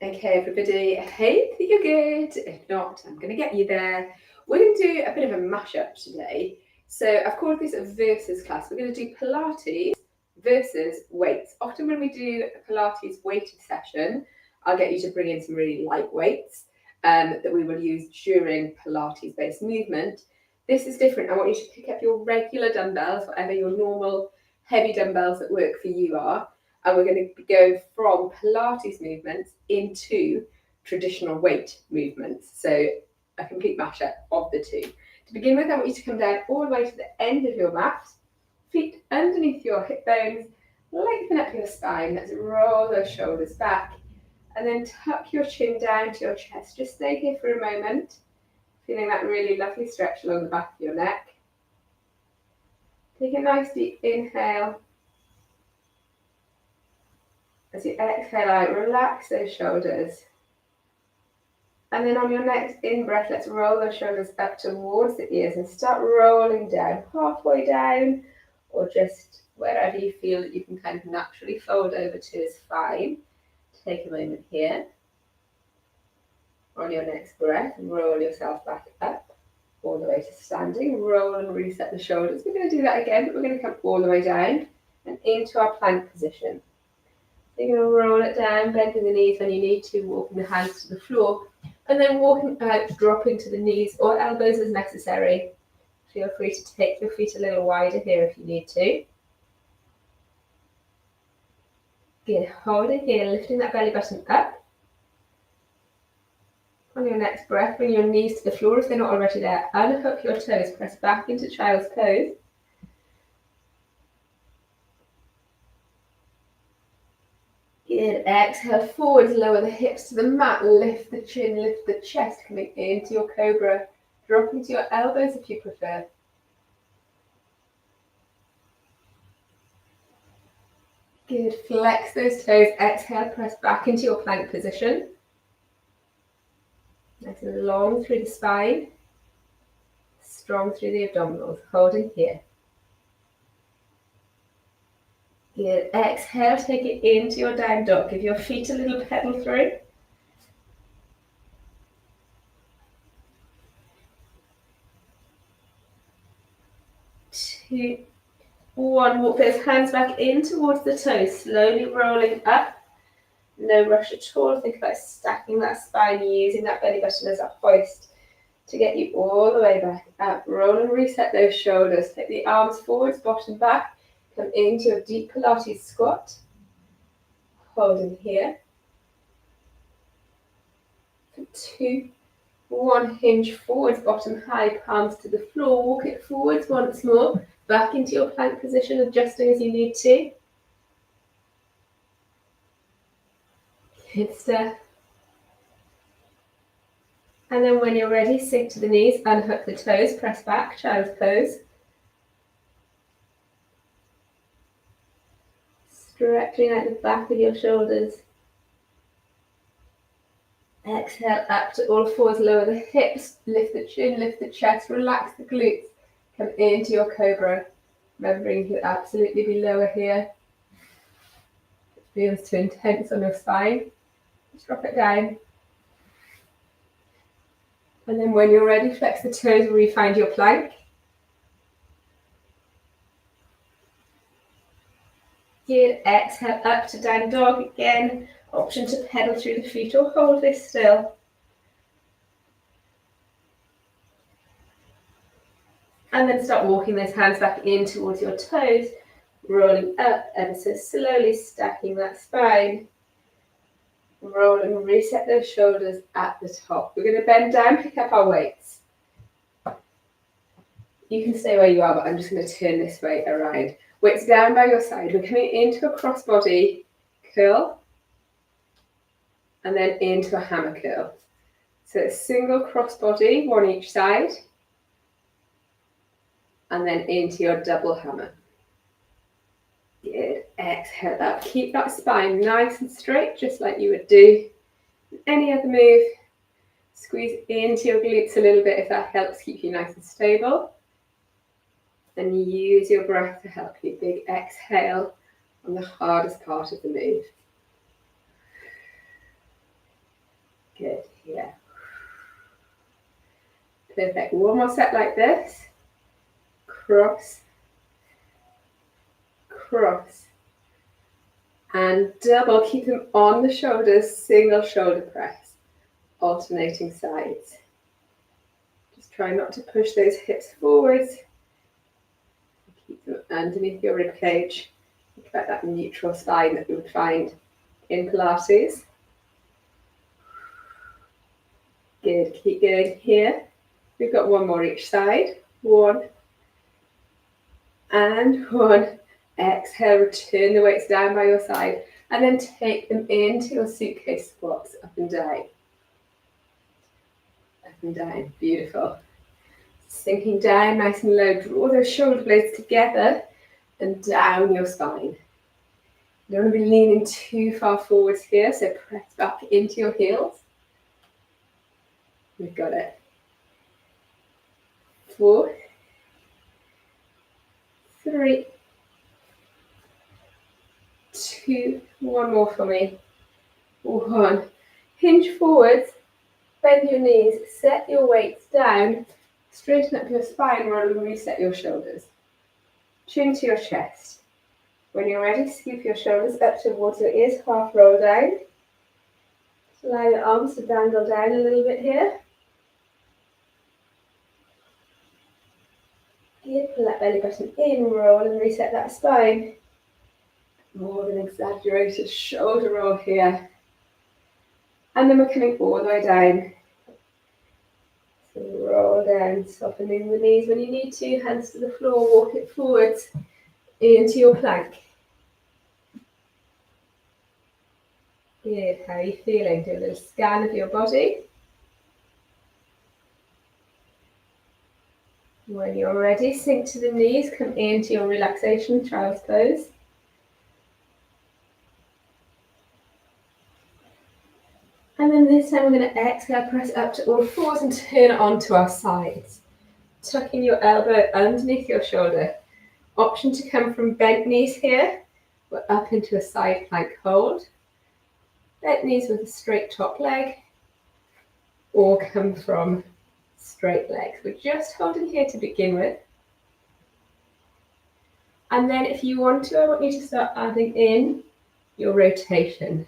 Okay, everybody, I hope that you're good. If not, I'm going to get you there. We're going to do a bit of a mashup today. So I've called this a versus class. We're going to do Pilates versus weights. Often when we do a Pilates weighted session, I'll get you to bring in some really light weights that we will use during Pilates-based movement. This is different. I want you to pick up your regular dumbbells, whatever your normal heavy dumbbells that work for you are. And we're going to go from Pilates movements into traditional weight movements. So a complete mashup of the two. To begin with, I want you to come down all the way to the end of your mat, feet underneath your hip bones, lengthen up your spine. Let's roll those shoulders back and then tuck your chin down to your chest. Just stay here for a moment, feeling that really lovely stretch along the back of your neck. Take a nice deep inhale. As you exhale out, relax those shoulders. And then on your next in-breath, let's roll those shoulders up towards the ears and start rolling down, halfway down, or just wherever you feel that you can kind of naturally fold over to is fine. Take a moment here. On your next breath, roll yourself back up, all the way to standing. Roll and reset the shoulders. We're going to do that again, but we're going to come all the way down and into our plank position. You're going to roll it down, bending the knees when you need to, walking the hands to the floor, and then walking out, dropping to the knees or elbows as necessary. Feel free to take your feet a little wider here if you need to. Good, hold it here, lifting that belly button up. On your next breath, bring your knees to the floor if they're not already there. Unhook your toes, press back into child's pose. Good, exhale forwards, lower the hips to the mat, lift the chin, lift the chest, coming into your cobra, dropping to your elbows if you prefer. Good, flex those toes, exhale, press back into your plank position. Nice and long through the spine, strong through the abdominals, holding here. Good, exhale, take it into your down dog, give your feet a little pedal through. 2, 1, walk those hands back in towards the toes, slowly rolling up. No rush at all. Think about stacking that spine, using that belly button as a hoist to get you all the way back up. Roll and reset those shoulders. Take the arms forwards, bottom back. Come into your deep Pilates squat. Holding here. For 2, 1, hinge forwards, bottom high, palms to the floor. Walk it forwards once more. Back into your plank position, adjusting as you need to. Good stuff. And then when you're ready, sink to the knees, unhook the toes, press back, child's pose. Stretching out the back of your shoulders. Exhale up to all fours, lower the hips, lift the chin, lift the chest, relax the glutes. Come into your cobra. Remembering you could absolutely be lower here. If it feels too intense on your spine, just drop it down. And then when you're ready, flex the toes where you find your plank. Good, exhale up to down dog again. Option to pedal through the feet or hold this still. And then start walking those hands back in towards your toes, rolling up ever so slowly, stacking that spine. Roll and reset those shoulders at the top. We're going to bend down, pick up our weights. You can stay where you are, but I'm just going to turn this way around. Weights down by your side. We're coming into a crossbody curl and then into a hammer curl. So a single crossbody, one each side, and then into your double hammer. Good. Exhale up. Keep that spine nice and straight, just like you would do any other move. Squeeze into your glutes a little bit if that helps keep you nice and stable. And use your breath to help you. Big exhale on the hardest part of the move. Perfect. One more set like this. Cross, cross. And double, keep them on the shoulders, single shoulder press, alternating sides. Just try not to push those hips forwards. Keep them underneath your rib cage. Think about that neutral spine that we would find in Pilates. Good, keep going here. We've got one more each side. One and one. Exhale, return the weights down by your side and then take them into your suitcase squats, up and down. Up and down, beautiful. Sinking down nice and low, draw those shoulder blades together and down your spine. You don't want to be leaning too far forwards here, so press back into your heels. We've got it. 4, 3, 2, one more for me. 1. Hinge forwards, bend your knees, set your weights down, straighten up your spine rather than reset your shoulders. Chin to your chest. When you're ready, scoop your shoulders up towards your ears, half roll down. Allow your arms to dangle down a little bit here. Good, pull that belly button in, roll and reset that spine. More of an exaggerated shoulder roll here. And then we're coming all the way down. So roll down, softening the knees when you need to, hands to the floor, walk it forwards into your plank. Good, how are you feeling? Do a little scan of your body. When you're ready, sink to the knees, come into your relaxation, child's pose. And then this time we're going to exhale, press up to all fours and turn it onto our sides. Tucking your elbow underneath your shoulder. Option to come from bent knees here. We're up into a side plank hold. Bent knees with a straight top leg. Or come from straight legs. We're just holding here to begin with. And then if you want to, I want you to start adding in your rotation.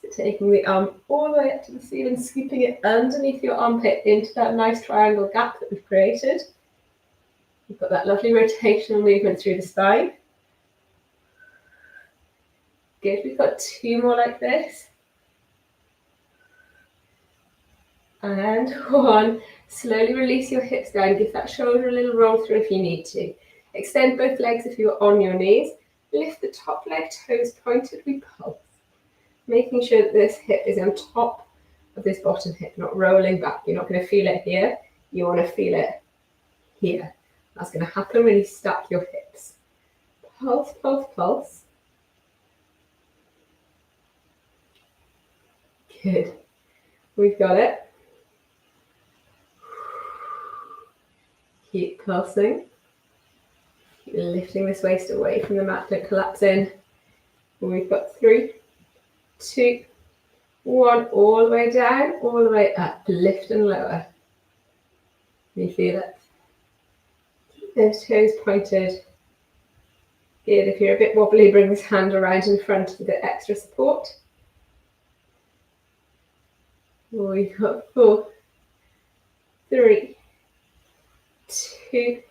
So taking the arm all the way up to the ceiling, scooping it underneath your armpit into that nice triangle gap that we've created. You've got that lovely rotational movement through the spine. Good, we've got 2 more like this. And 1. Slowly release your hips down. Give that shoulder a little roll through if you need to. Extend both legs if you're on your knees. Lift the top leg, toes pointed, we pulse. Making sure that this hip is on top of this bottom hip, not rolling back. You're not going to feel it here. You want to feel it here. That's going to happen when you stack your hips. Pulse, pulse, pulse. Good. We've got it. Keep pulsing. Keep lifting this waist away from the mat. Don't collapse in. We've got 3, 2, 1. All the way down, all the way up. Lift and lower. Can you feel it? Keep those toes pointed. Good. If you're a bit wobbly, bring this hand around in front to get extra support. We've got 4, 3, 2,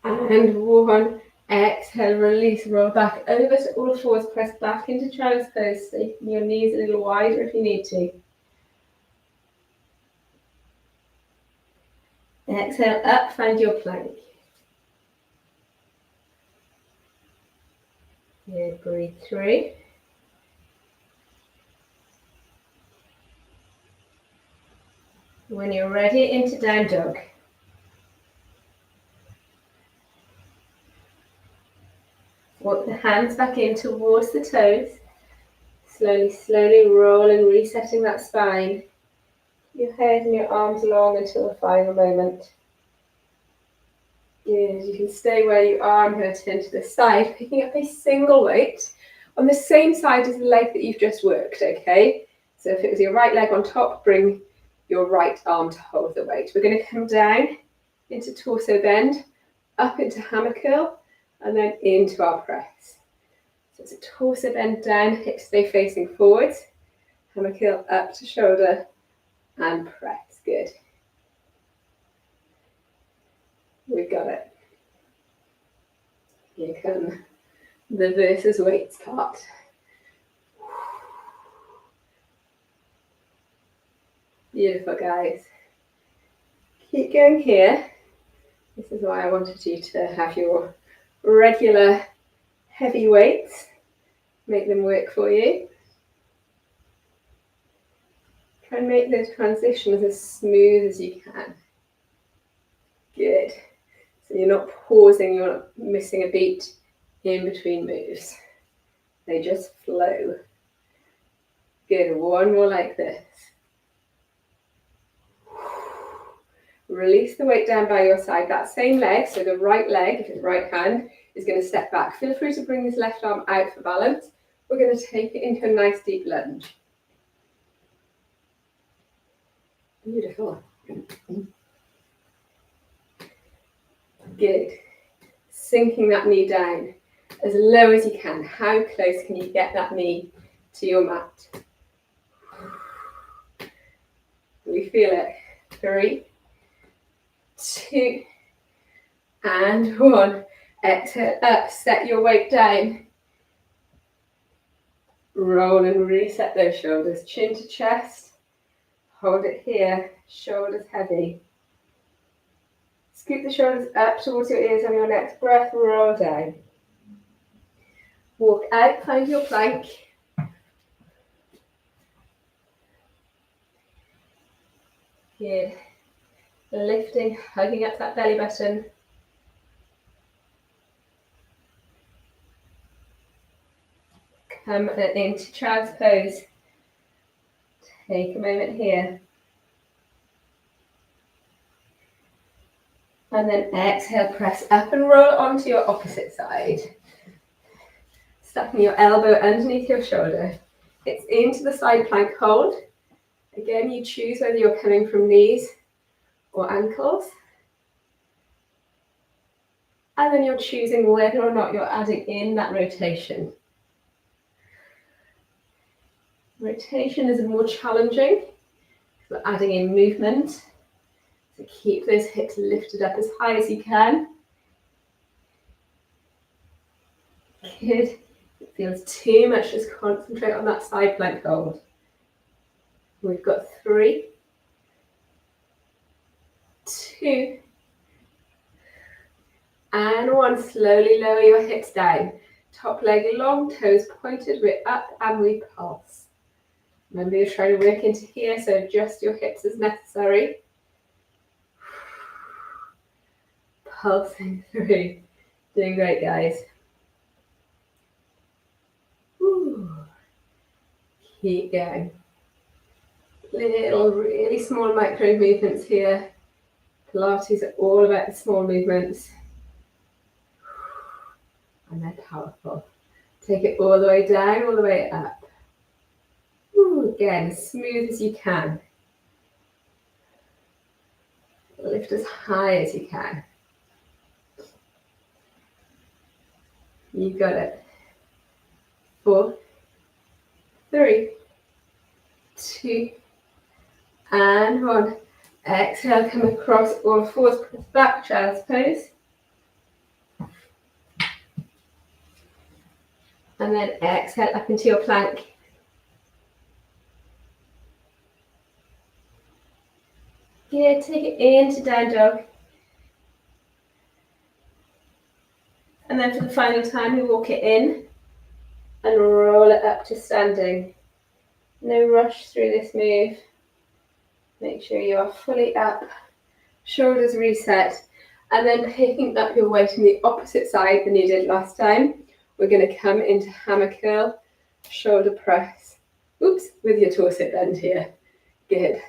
and 1. Exhale, release, roll back over to all fours, press back into child's pose, taking your knees a little wider if you need to. Exhale up, find your plank. Good, breathe through. When you're ready, into down dog. Walk the hands back in towards the toes. Slowly, slowly rolling, resetting that spine. Your head and your arms long until the final moment. Good, you can stay where you are. I'm going to turn to the side, picking up a single weight on the same side as the leg that you've just worked, okay? So if it was your right leg on top, bring your right arm to hold the weight. We're going to come down into torso bend, up into hammer curl, and then into our press. So it's a torso bend down, hips stay facing forwards, hammer curl up to shoulder, and press. Good. We've got it. Here come the versus weights part. Beautiful, guys. Keep going here. This is why I wanted you to have your regular heavy weights. Make them work for you. Try and make those transitions as smooth as you can. Good. So you're not pausing, you're not missing a beat in between moves. They just flow. Good. One more like this. Release the weight down by your side. That same leg, so the right leg, if it's right hand, is going to step back. Feel free to bring this left arm out for balance. We're going to take it into a nice deep lunge. Beautiful. Good. Sinking that knee down as low as you can. How close can you get that knee to your mat? We feel it. 3, 2, and 1. Exhale up, set your weight down. Roll and reset those shoulders. Chin to chest. Hold it here. Shoulders heavy. Scoop the shoulders up towards your ears on your next breath. Roll down. Walk out, find your plank. Good. Lifting, hugging up that belly button. Come into child's pose. Take a moment here. And then exhale, press up and roll onto your opposite side. Stuffing your elbow underneath your shoulder. It's into the side plank hold. Again, you choose whether you're coming from knees or ankles. And then you're choosing whether or not you're adding in that rotation. Rotation is more challenging. We're adding in movement. So keep those hips lifted up as high as you can. Good. It feels too much, just concentrate on that side plank hold. We've got 3, 2, and 1. Slowly lower your hips down. Top leg long, toes pointed, we're up and we pulse. Remember, you're trying to work into here, so adjust your hips as necessary. Pulsing through. Doing great, guys. Woo. Keep going. Little, really small micro movements here. Pilates are all about the small movements. And they're powerful. Take it all the way down, all the way up. Ooh, again, as smooth as you can. Lift as high as you can. You got it. 4, 3, 2, and 1. Exhale, come across all fours, press back, child's pose. And then exhale up into your plank. Good, take it into down dog. And then for the final time, we walk it in and roll it up to standing. No rush through this move. Make sure you are fully up, shoulders reset, and then picking up your weight on the opposite side than you did last time. We're going to come into hammer curl, shoulder press. Oops, with your torso bend here. Good.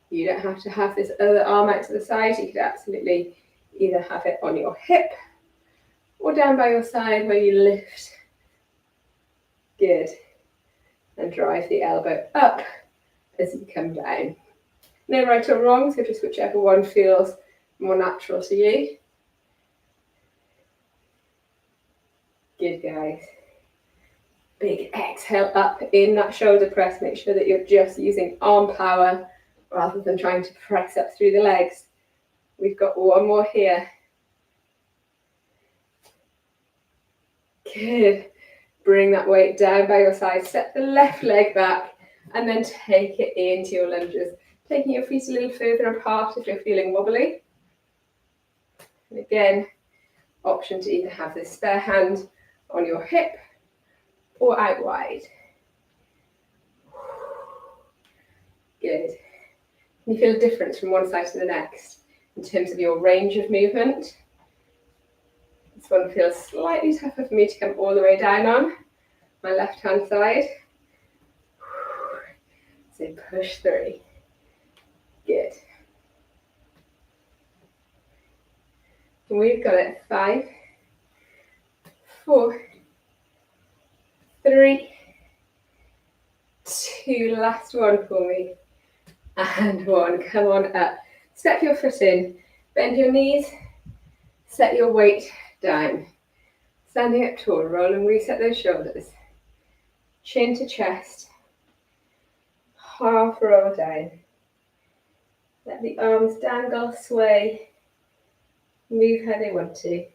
You don't have to have this other arm out to the side. You could absolutely either have it on your hip or down by your side where you lift. Good. and drive the elbow up as you come down. No right or wrong, so just whichever one feels more natural to you. Good, guys. Big exhale up in that shoulder press. Make sure that you're just using arm power rather than trying to press up through the legs. We've got one more here. Good. Bring that weight down by your side. Step the left leg back and then take it into your lunges. Taking your feet a little further apart if you're feeling wobbly. And again, option to either have this spare hand on your hip or out wide. Good. Can you feel a difference from one side to the next in terms of your range of movement? This one feels slightly tougher for me to come all the way down on my left hand side. So push through. Good. And we've got it. 5, 4, 3, 2, last one for me. And 1, come on up. Step your foot in, bend your knees, set your weight down. Standing up tall, roll and reset those shoulders. Chin to chest. Half roll down. Let the arms dangle, sway, move how they want to.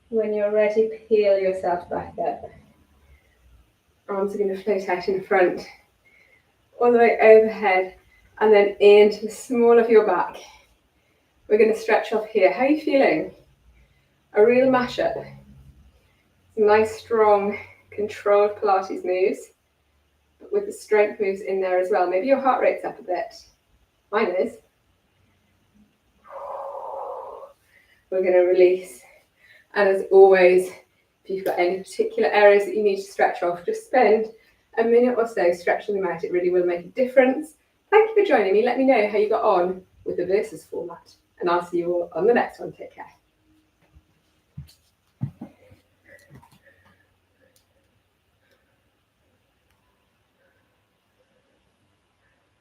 When you're ready, peel yourself back up. Arms are going to float out in front, all the way overhead, and then into the small of your back. We're going to stretch off here. How are you feeling? A real mashup. Some nice, strong, controlled Pilates moves, but with the strength moves in there as well. Maybe your heart rate's up a bit. Mine is. We're going to release. And as always, if you've got any particular areas that you need to stretch off, just spend a minute or so stretching them out. It really will make a difference. Thank you for joining me. Let me know how you got on with the versus format. And I'll see you all on the next one. Take care.